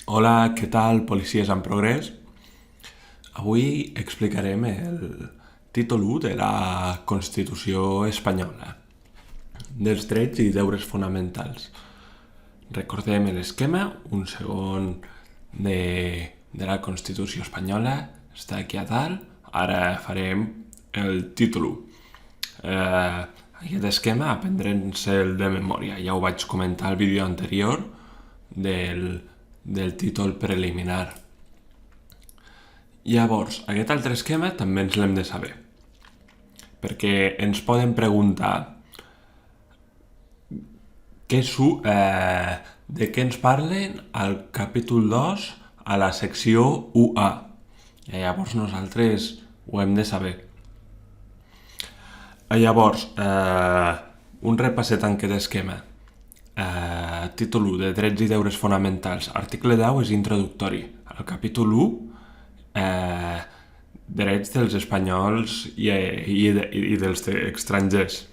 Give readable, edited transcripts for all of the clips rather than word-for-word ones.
Hola, què tal, policies en progrés? Avui explicarem el títol 1 de la Constitució espanyola, dels drets i deures fonamentals. Recordem l'esquema, un segon de la Constitució espanyola, està aquí a dalt, ara farem el títol 1. Aquest esquema aprendre'ns-el de memòria, ja ho vaig comentar al vídeo anterior del títol preliminar. Llavors, aquest altre esquema també ens l'hem de saber, perquè ens poden preguntar de què ens parlen al capítol 2 a la secció 1A. I llavors nosaltres ho hem de saber. Llavors, un repasset en aquest esquema. Títol 1 de drets i deures fonamentals. Article 10 és introductori. Al capítol 1, drets dels espanyols i dels estrangers.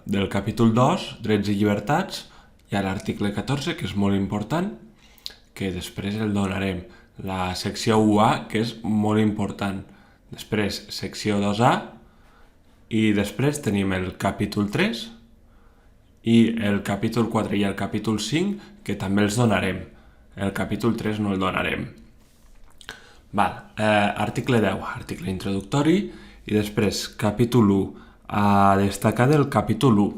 Del capítol 2, drets i llibertats, hi ha l'article 14, que és molt important, que després el donarem. La secció 1A, que és molt important. Després, secció 2A, i després tenim el capítol 3 i el capítol 4 i el capítol 5, que també els donarem. El capítol 3 no el donarem. Article 10, article introductori, i després capítol 1. A destacar del capítol 1.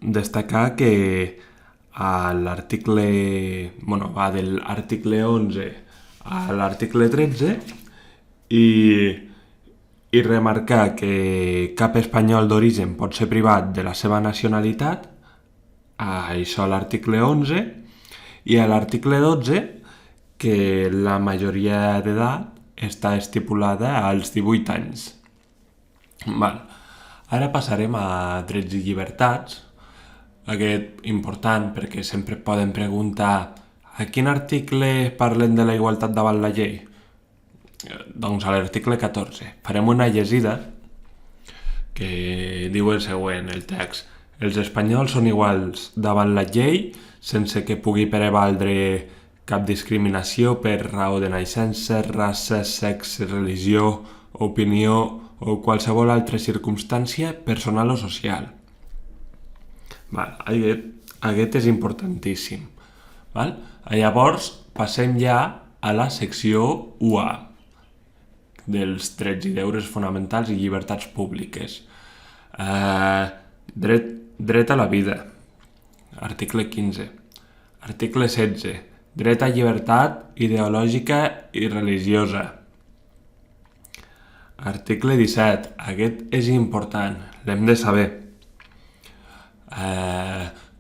Destacar que a l'article... va de l'article 11 a l'article 13 i remarcar que cap espanyol d'origen pot ser privat de la seva nacionalitat, això a l'article 11, i a l'article 12 que la majoria d'edat està estipulada als 18 anys. Ara passarem a drets i llibertats. Aquest important perquè sempre poden preguntar a quin article parlen de la igualtat davant la llei? Doncs a l'article 14. Farem una llegida que diu el següent, el text. Els espanyols són iguals davant la llei sense que pugui prevaldre cap discriminació per raó de naixença, raça, sexe, religió, opinió o qualsevol altra circumstància personal o social. Aquest és importantíssim. Llavors passem ja a la secció 1A dels drets i deures fonamentals i llibertats públiques. Dret a la vida, article 15. Article 16. Dret a llibertat ideològica i religiosa. Article 17. Aquest és important, l'hem de saber.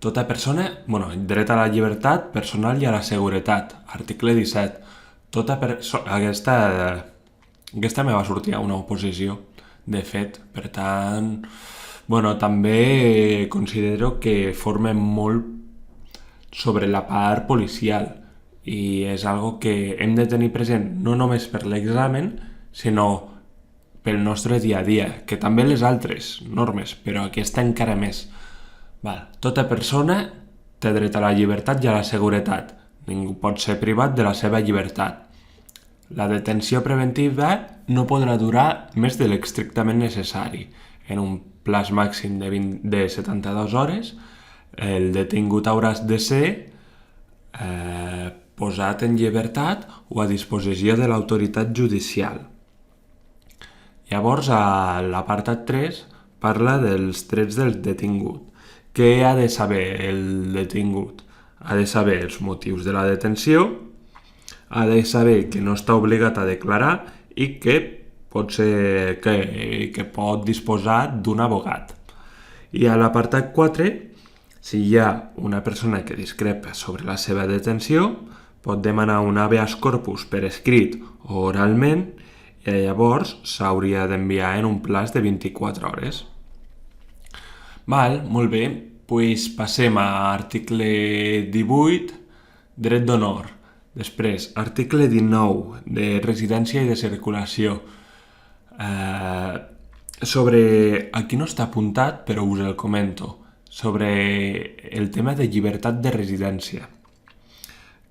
Tota persona... dret a la llibertat personal i a la seguretat. Article 17. Aquesta me va sortir a una oposició, de fet. Per tant, també considero que forma molt sobre la part policial i és algo que hem de tenir present no només per l'examen, sinó pel nostre dia a dia, que també les altres normes, però aquesta encara més. Tota persona té dret a la llibertat i a la seguretat. Ningú pot ser privat de la seva llibertat. La detenció preventiva no podrà durar més de l'estrictament necessari. En un plaç màxim de 72 hores, el detingut haurà de ser posat en llibertat o a disposició de l'autoritat judicial. Llavors, a l'apartat 3 parla dels drets del detingut. Què ha de saber el detingut? Ha de saber els motius de la detenció, ha de saber que no està obligat a declarar i que pot disposar d'un abogat. I a l'apartat 4, si hi ha una persona que discrepa sobre la seva detenció, pot demanar un habeas corpus per escrit o oralment i llavors s'hauria d'enviar en un plaç de 24 hores. Molt bé, doncs passem a article 18, dret d'honor. Després, article 19, de residència i de circulació. Aquí no està apuntat, però us el comento, sobre el tema de llibertat de residència.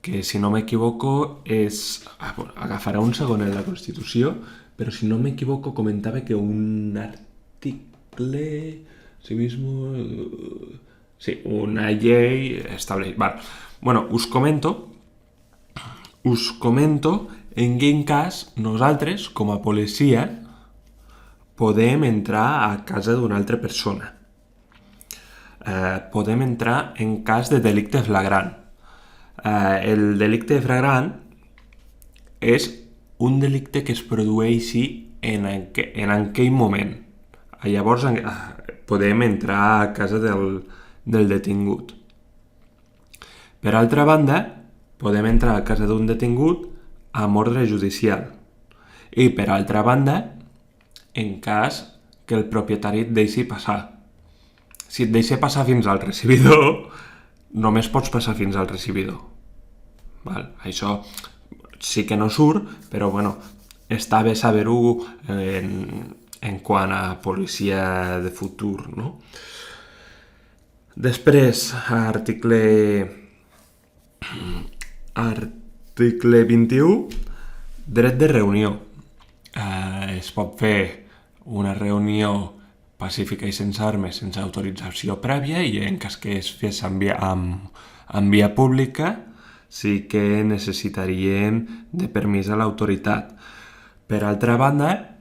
que si no m'equivoco és... agafarà un segon en la Constitució, però si no m'equivoco comentava que un article... Sí, una llei estableix... Val. Bueno, us comento en quin cas nosaltres, com a policia, podem entrar a casa d'una altra persona. Podem entrar en cas de delicte flagrant. El delicte flagrant és un delicte que es produeixi en aquell moment. Llavors podem entrar a casa del detingut. Per altra banda, podem entrar a casa d'un detingut amb ordre judicial. I per altra banda, en cas que el propietari et deixi passar. Si et deixa passar fins al recibidor, només pots passar fins al recibidor. Val? Això sí que no surt, però bueno, està bé saber-ho en quant a policia de futur, no? Després, article 21, dret de reunió. Es pot fer una reunió pacífica i sense armes, sense autorització prèvia, i en cas que es fes en via pública sí que necessitaríem de permís a l'autoritat. Per altra banda,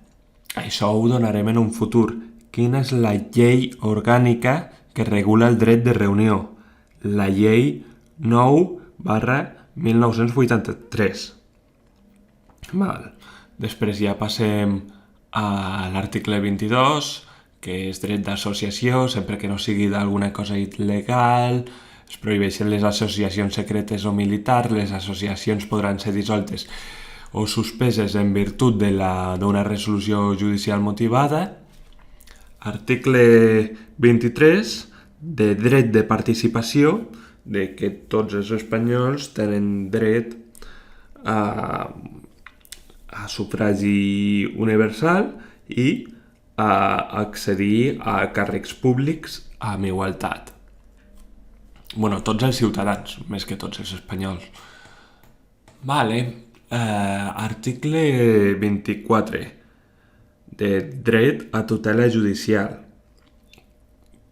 això ho donarem en un futur. Quina és la llei orgànica que regula el dret de reunió? La llei 9/1983. Val. Després ja passem a l'article 22, que és dret d'associació, sempre que no sigui d'alguna cosa il·legal. Es prohibeixen les associacions secretes o militars. Les associacions podran ser dissoltes o suspeses en virtut d'una resolució judicial motivada. Article 23, de dret de participació, de que tots els espanyols tenen dret a sufragi universal i a accedir a càrrecs públics amb igualtat. Bueno, tots els ciutadans, més que tots els espanyols. Vale. Article 24, de dret a tutela judicial.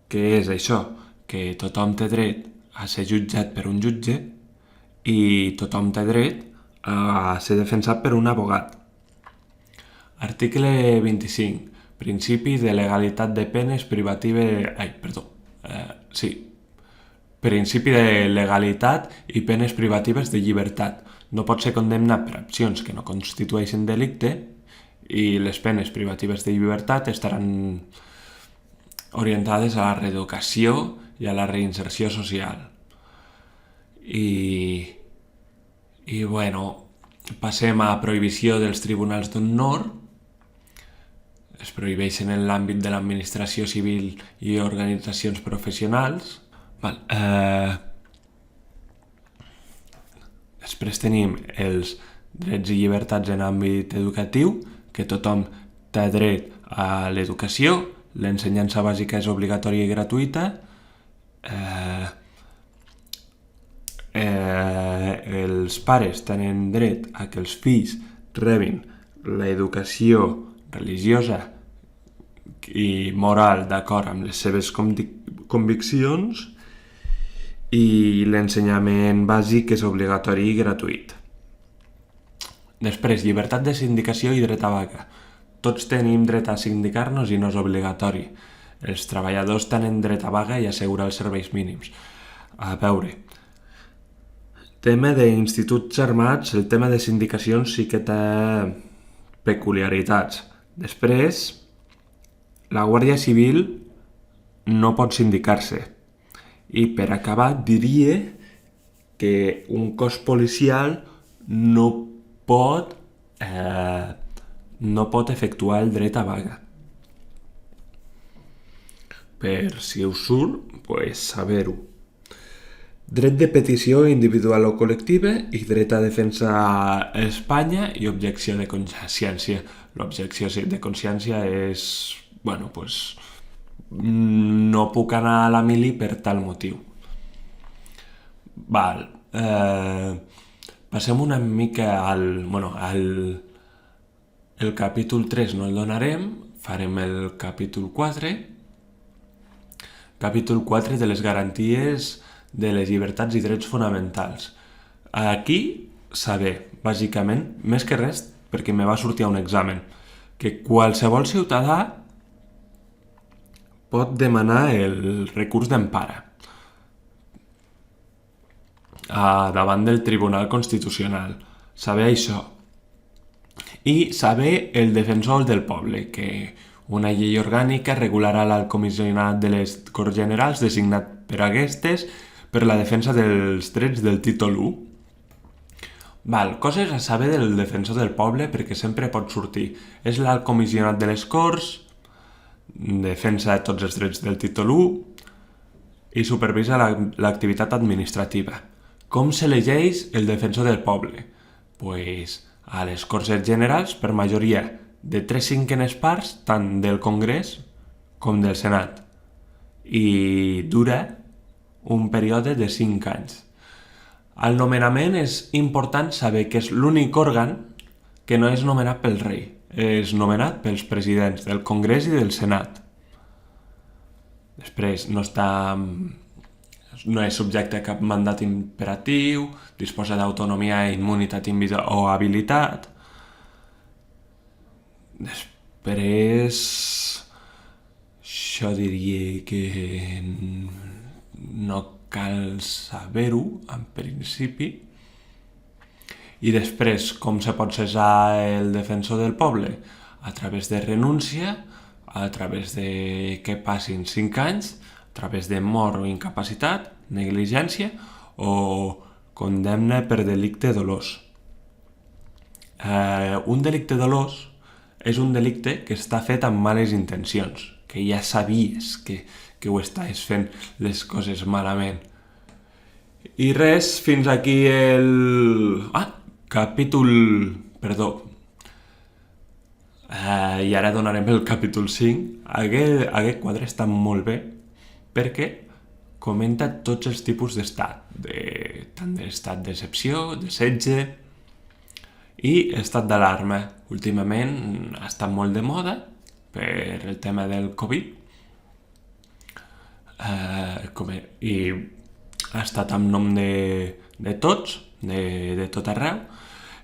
Què és això? Que tothom té dret a ser jutjat per un jutge i tothom té dret a ser defensat per un abogat. Article 25. Principi de legalitat de penes privatives... Principi de legalitat i penes privatives de llibertat. No pot ser condemnat per accions que no constitueixen delicte i les penes privatives de llibertat estaran orientades a la reeducació i a la reinserció social. I bueno, passem a prohibició dels tribunals d'honor. Es prohibeixen en l'àmbit de l'administració civil i organitzacions professionals. Després tenim els drets i llibertats en àmbit educatiu, que tothom té dret a l'educació, l'ensenyança bàsica és obligatòria i gratuïta, els pares tenen dret a que els fills rebin l'educació religiosa i moral d'acord amb les seves conviccions, i l'ensenyament bàsic és obligatori i gratuït. Després, llibertat de sindicació i dret a vaga. Tots tenim dret a sindicar-nos i no és obligatori. Els treballadors tenen dret a vaga i assegurar els serveis mínims. A veure, tema d'instituts armats, el tema de sindicacions sí que té peculiaritats. Després, la Guàrdia Civil no pot sindicar-se. I per acabar diria que un cos policial no pot efectuar el dret a vaga. Per si us surt, saber-ho. Dret de petició individual o col·lectiva i dret a defensa a Espanya i objecció de consciència. L'objecció de consciència és, no puc anar a la mili per tal motiu. Val. Passem una mica el capítol 3 no el donarem, farem el capítol 4. Capítol 4 de les garanties de les llibertats i drets fonamentals. Aquí saber, bàsicament, més que res, perquè me va sortir a un examen, que qualsevol ciutadà pot demanar el recurs d'empara davant del Tribunal Constitucional. Saber això. I saber el defensor del poble, que una llei orgànica regularà l'alt comissionat de les Corts Generals designat per aquestes per la defensa dels drets del títol 1. Coses a saber del defensor del poble perquè sempre pot sortir. És l'alt comissionat de les Corts, defensa de tots els drets del títol 1 i supervisa l'activitat administrativa. Com s'elegeix el defensor del poble? Pues a les Corts Generals per majoria de 3/5 parts tant del Congrés com del Senat i dura un període de 5 anys. Al nomenament és important saber que és l'únic òrgan que no és nomenat pel rei, és nomenat pels presidents del Congrés i del Senat. Després no és subjecte a cap mandat imperatiu, disposa d'autonomia, immunitat o habilitat. Després, això diria que no cal saber-ho, en principi. I després, com se pot cessar el defensor del poble? A través de renúncia, a través de que passin 5 anys, a través de mort o incapacitat, negligència o condemna per delicte dolós. Un delicte dolós és un delicte que està fet amb males intencions, que ja sabies que ho estàs fent les coses malament. I res, fins aquí i ara donarem el capítol 5. Aquest quadre està molt bé perquè comenta tots els tipus d'estat, tant d'estat d'excepció, de setge i estat d'alarma. Últimament ha estat molt de moda per el tema del Covid i ha estat amb nom de tots, de tot arreu.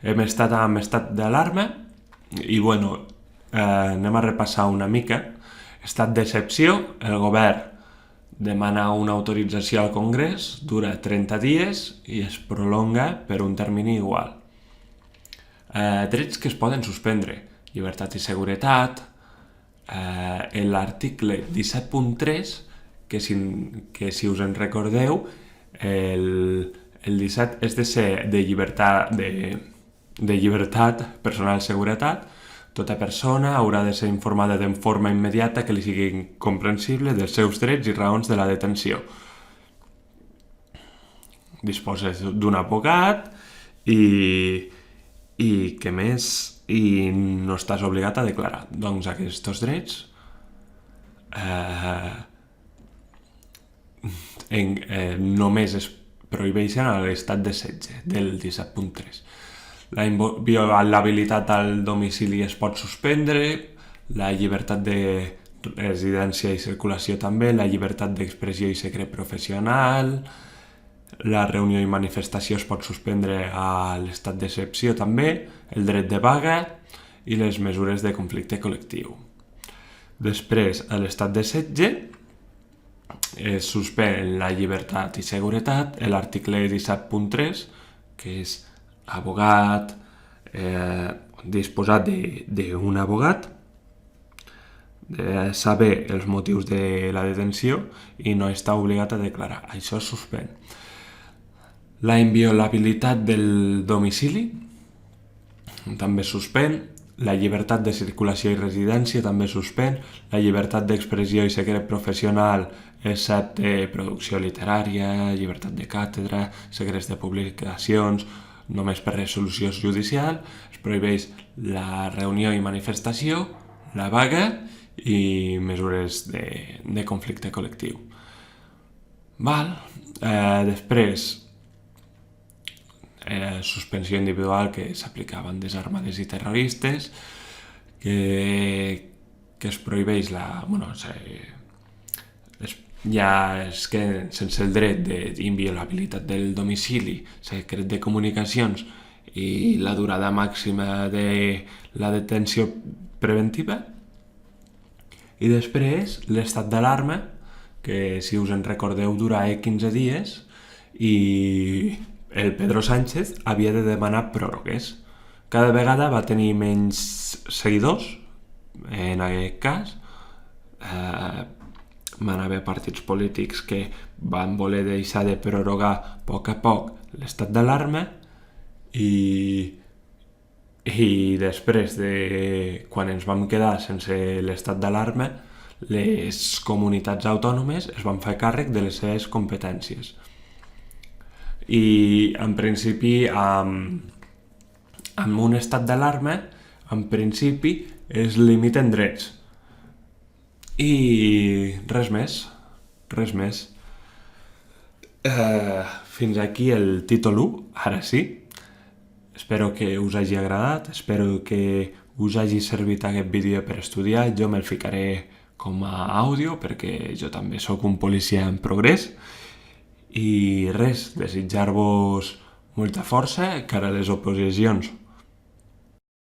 Hem estat amb estat d'alarma i anem a repassar una mica. Estat d'excepció, el govern demana una autorització al Congrés, dura 30 dies i es prolonga per un termini igual. Drets que es poden suspendre, llibertat i seguretat. L'article 17.3, que si us en recordeu, el 17 és de ser de llibertat personal i seguretat. Tota persona haurà de ser informada de forma immediata que li sigui comprensible dels seus drets i raons de la detenció. Disposes d'un advocat i què més? I no estàs obligat a declarar. Doncs aquests drets només es prohibeixen a l'estat de setge del 17.3. La inviolabilitat al domicili es pot suspendre, la llibertat de residència i circulació també, la llibertat d'expressió i secret professional, la reunió i manifestació es pot suspendre a l'estat d'excepció també, el dret de vaga i les mesures de conflicte col·lectiu. Després, a l'estat de setge es suspèn la llibertat i seguretat, l'article 17.3, que és abogat, disposar d'un abogat, de saber els motius de la detenció i no està obligat a declarar. Això es suspèn. La inviolabilitat del domicili també es suspèn. La llibertat de circulació i residència també es suspèn. La llibertat d'expressió i secret professional, excepte producció literària, llibertat de càtedra, secrets de publicacions, només per resolució judicial. Es prohibeix la reunió i manifestació, la vaga i mesures de conflicte col·lectiu. Després, suspensió individual que s'aplicava en desarmades i terroristes, que es prohibeix ja és que sense el dret d'inviolabilitat del domicili, secret de comunicacions i la durada màxima de la detenció preventiva. I després l'estat d'alarma, que si us en recordeu durava 15 dies i el Pedro Sánchez havia de demanar pròrrogues. Cada vegada va tenir menys seguidors, en aquest cas. Van haver partits polítics que van voler deixar de prorrogar a poc l'estat d'alarma i després quan ens vam quedar sense l'estat d'alarma, les comunitats autònomes es van fer càrrec de les seves competències. I en principi amb un estat d'alarma en principi es limiten drets. I res més. Fins aquí el títol 1, ara sí. Espero que us hagi agradat, espero que us hagi servit aquest vídeo per estudiar. Jo me'l ficaré com a àudio perquè jo també sóc un policia en progrés. I res, desitjar-vos molta força cara a les oposicions.